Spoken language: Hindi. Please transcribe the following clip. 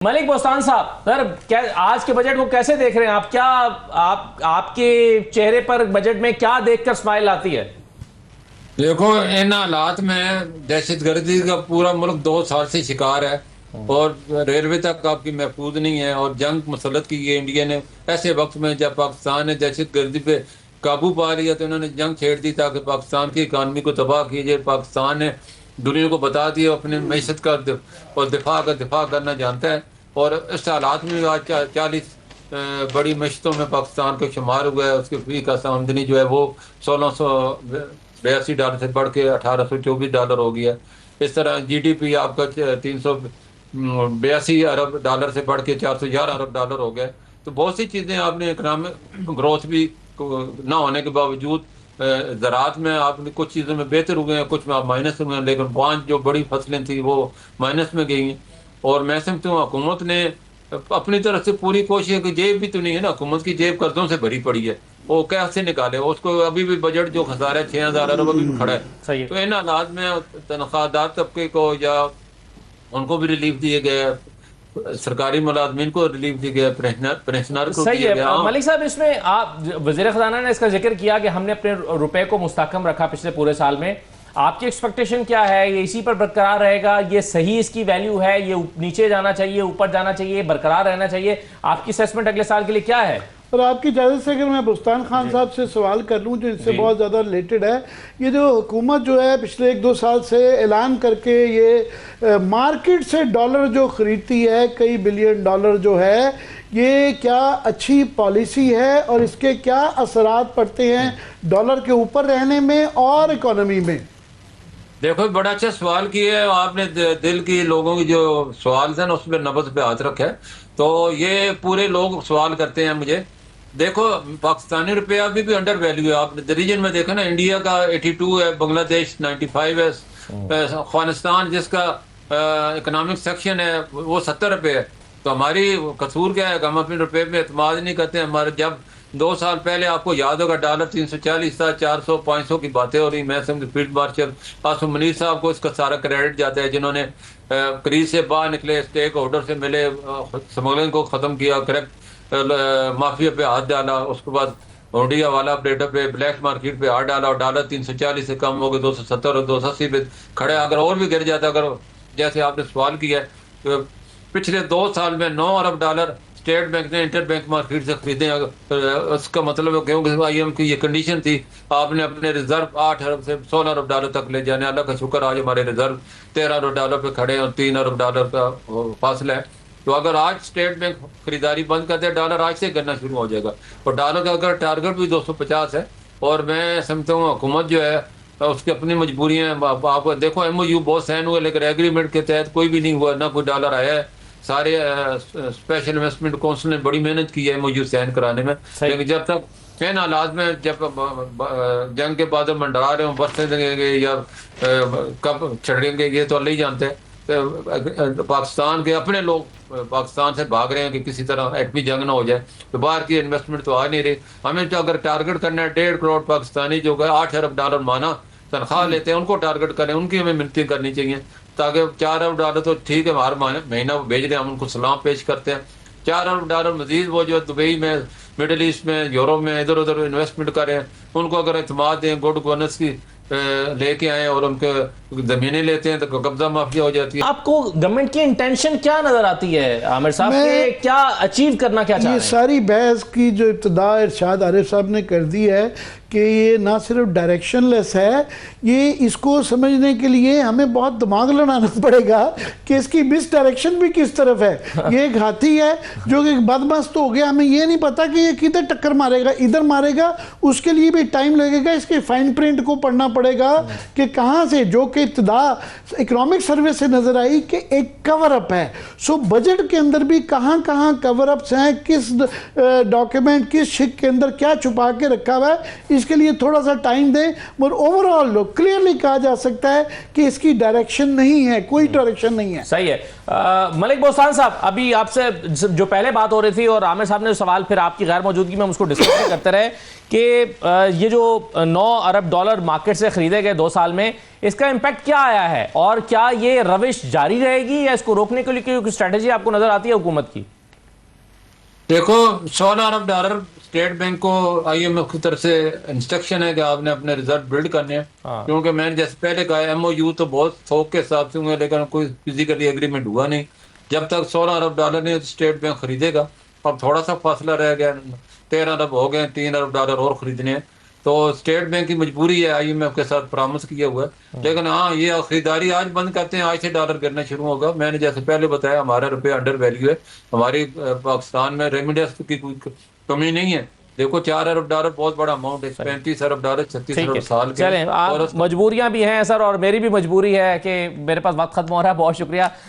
मलिक बोस्तान साहब, सर क्या आज के बजट को कैसे देख रहे हैं आप? क्या आपके चेहरे पर बजट में क्या देखकर स्माइल आती है? देखो, इन हालात में दहशतगर्दी का पूरा मुल्क 2 साल से शिकार है और रेलवे तक आपकी महफूज नहीं है और जंग मुसल्लत की है इंडिया ने। ऐसे वक्त में जब पाकिस्तान ने दहशतगर्दी पे काबू पा लिया तो इन्होंने जंग छेड़ दी ताकि पाकिस्तान की इकानमी को तबाह कीजिए। पाकिस्तान ने दुनिया को बता दिया अपनी मैशत का और दिफा करना जानता है। और इस हालात में आज 40 बड़ी मैशतों में पाकिस्तान का शुमार हुआ है। उसकी फी का आमदनी जो है वो $1682 से बढ़ के $1824 हो गया। इस तरह GDP आपका $382 से बढ़ के $411 हो गया। तो बहुत सी चीज़ें आपने इकनॉमिक ग्रोथ भी ना होने के बावजूद ज़राअत में आपने कुछ चीज़ों में बेहतर हुए हैं, कुछ में आप माइनस हुए हैं, लेकिन 5 जो बड़ी फसलें थी वो माइनस में गई हैं। और मैं समझता हूँ हुकूमत ने अपनी तरफ से पूरी कोशिश है कि जेब भी तो नहीं है ना, हुकूमत की जेब कर्जों से भरी पड़ी है, वो कैसे निकाले? उसको अभी भी बजट जो खसारा है 6000 अरब अभी भी खड़ा है। तो इन हालात में तनख्वाहदार तबके को या उनको भी रिलीफ दिए गए, सरकारी मुलाजमीन को रिलीफ दिया गया, पेंशनर को सही दिया गया। है मलिक साहब, इसमें आप वज़ीर ख़ज़ाना ने इसका जिक्र किया कि हमने अपने रुपए को मुस्तहकम रखा पिछले पूरे साल में। आपकी एक्सपेक्टेशन क्या है? ये इसी पर बरकरार रहेगा? ये सही इसकी वैल्यू है? ये नीचे जाना चाहिए, ऊपर जाना चाहिए, बरकरार रहना चाहिए? आपकी असेसमेंट अगले साल के लिए क्या है? और आपकी इजाज़त से अगर मैं बोस्तान खान साहब से सवाल कर लूँ जो इससे बहुत ज़्यादा रिलेटेड है, ये जो हुकूमत जो है पिछले 1-2 साल से ऐलान करके ये मार्केट से डॉलर जो ख़रीदती है, कई बिलियन डॉलर जो है, ये क्या अच्छी पॉलिसी है और इसके क्या असरात पड़ते हैं डॉलर के ऊपर रहने में और इकोनॉमी में? देखो, बड़ा अच्छा सवाल किया है आपने। दिल की लोगों की जो सवाल थे ना उस पर नब्ज पे हाथ रखा है। तो ये पूरे लोग सवाल करते हैं मुझे। देखो, पाकिस्तानी रुपया अभी भी अंडर वैल्यू है। आपने रीजन में देखा ना, इंडिया का 82 है, बांग्लादेश 95 है, अफगानिस्तान जिसका इकोनॉमिक सेक्शन है वो 70 रुपये है। तो हमारी कसूर क्या है? हम अपने रुपये में एतमाद नहीं करते। हमारे जब 2 साल पहले आपको याद होगा डॉलर 340 था, 400-500 की बातें हो रही। मैं समझ फील्ड मार्शल आसिम मुनीर साहब को इसका सारा क्रेडिट जाता है, जिन्होंने क्रीज से बाहर निकले, स्टेक होल्डर से मिले, स्मगलिंग को ख़त्म किया, करेक्ट माफिया पे हाथ डाला, उसके बाद इंडिया वाला ऑपरेटर पे ब्लैक मार्केट पे हाथ डाला और डॉलर 340 से कम हो गए 270 और 280 पे खड़े। अगर और भी गिर जाता, अगर जैसे आपने सवाल किया तो पिछले 2 साल में $9 अरब स्टेट बैंक ने इंटर बैंक मार्केट से खरीदे। उसका मतलब है क्योंकि IMF की ये कंडीशन थी, आपने अपने रिजर्व 8 अरब से $16 तक ले जाने। अल्लाह का शुक्र आज हमारे रिजर्व $13 पे खड़े हैं और $3 का फासला है। तो अगर आज स्टेट बैंक खरीदारी बंद कर दे, डॉलर आज से गिरना शुरू हो जाएगा। और डॉलर का अगर टारगेट भी 250 है और मैं समझता हूँ हुकूमत जो है उसकी अपनी मजबूरियाँ आप देखो, MOU बहुत साइन हुए लेकिन एग्रीमेंट के तहत कोई भी नहीं हुआ, ना कोई डॉलर आया है। सारे स्पेशल इन्वेस्टमेंट काउंसिल ने बड़ी मेहनत की है MOU साइन कराने में, लेकिन जब तक इन हालात में जब जंग के बाद मंडरा रहे हों, बरसने देंगे या कब छड़ेंगे ये तो अल्लाह ही जानते हैं। पाकिस्तान के अपने लोग पाकिस्तान से भाग रहे हैं कि किसी तरह एटमी जंग ना हो जाए, तो बाहर की इन्वेस्टमेंट तो आ नहीं रही। हमें तो अगर टारगेट करना है 1.5 करोड़ पाकिस्तानी जो $8 अरब माना तनख्वाह लेते हैं, उनको टारगेट करें, उनकी हमें मिन्नतें करनी चाहिए ताकि $4 अरब तो ठीक है, हर महीना वो भेज रहे हैं, हम उनको सलाम पेश करते हैं। $4 अरब मजीद वो जो दुबई में, मिडल ईस्ट में, यूरोप में इधर उधर इन्वेस्टमेंट करें, उनको अगर एतमाद दें, गुड गवर्नेंस की लेके आए और उनके जमीनें लेते हैं तो कब्जा माफिया हो जाती है। आपको गवर्नमेंट की इंटेंशन क्या नजर आती है आमिर साहब के? क्या अचीव करना क्या चाह रहे हैं? ये सारी बहस की जो इब्तिदा इरशाद आरिफ साहब ने कर दी है कि ये ना सिर्फ डायरेक्शनलेस है, ये इसको समझने के लिए हमें बहुत दिमाग लड़ाना पड़ेगा कि इसकी मिस डायरेक्शन भी किस तरफ है। ये एक हाथी है जो कि बदमस्त हो गया, हमें ये नहीं पता कि ये किधर टक्कर मारेगा, इधर मारेगा, उसके लिए भी टाइम लगेगा। इसके फाइन प्रिंट को पढ़ना पड़ेगा कि कहाँ से, जो कि इब्तिदा इकोनॉमिक सर्वे से नजर आई कि एक कवर अप है। सो बजट के अंदर भी कहाँ कहाँ कवर अप्स हैं, किस डॉक्यूमेंट, किस शिक के अंदर क्या छुपा के रखा हुआ है, इसके लिए थोड़ा सा टाइम दें। मगर ओवरऑल क्लियरली कहा जा सकता है कि इसकी डायरेक्शन नहीं है, कोई डायरेक्शन नहीं है। सही है। मलिक बोस्तान साहब, अभी आपसे जो पहले बात हो रही थी और आमिर साहब ने सवाल फिर आपकी गैर मौजूदगी में हम उसको डिस्कस करते रहे कि ये जो $9 अरब मार्केट से खरीदे गए 2 साल में, इसका इम्पैक्ट इम्पैक्ट क्या आया है और क्या ये रविश जारी रहेगी या इसको रोकने के लिए कोई स्ट्रेटेजी आपको नजर आती है हुकूमत की? देखो, $16 अरब स्टेट बैंक को IMF की तरफ से इंस्ट्रक्शन है कि आपने अपने रिजर्व बिल्ड करने हैं। हाँ। क्योंकि मैंने जैसे पहले कहा, MOU तो बहुत थोक के हिसाब से हुए, लेकिन कोई फिजिकली एग्रीमेंट हुआ नहीं। जब तक $16 अरब नहीं स्टेट बैंक खरीदेगा। अब थोड़ा सा फासला रह गया, 13 अरब हो गए, $3 अरब और खरीदने हैं। तो स्टेट बैंक की मजबूरी है, IMF के साथ परामर्श किया हुआ है। लेकिन हाँ, ये खरीदारी आज बंद करते हैं, आज से डॉलर गिरना शुरू होगा। मैंने जैसे पहले बताया, हमारा रुपया अंडर वैल्यू है। हमारी पाकिस्तान में रेमिडेंस की कोई कमी नहीं है। देखो, $4 अरब बहुत बड़ा अमाउंट है, $35 अरब 36 ठीक अरब है, साल के। चलें, और आप मजबूरियां भी हैं सर और मेरी भी मजबूरी है कि मेरे पास वक्त खत्म हो रहा है। बहुत शुक्रिया।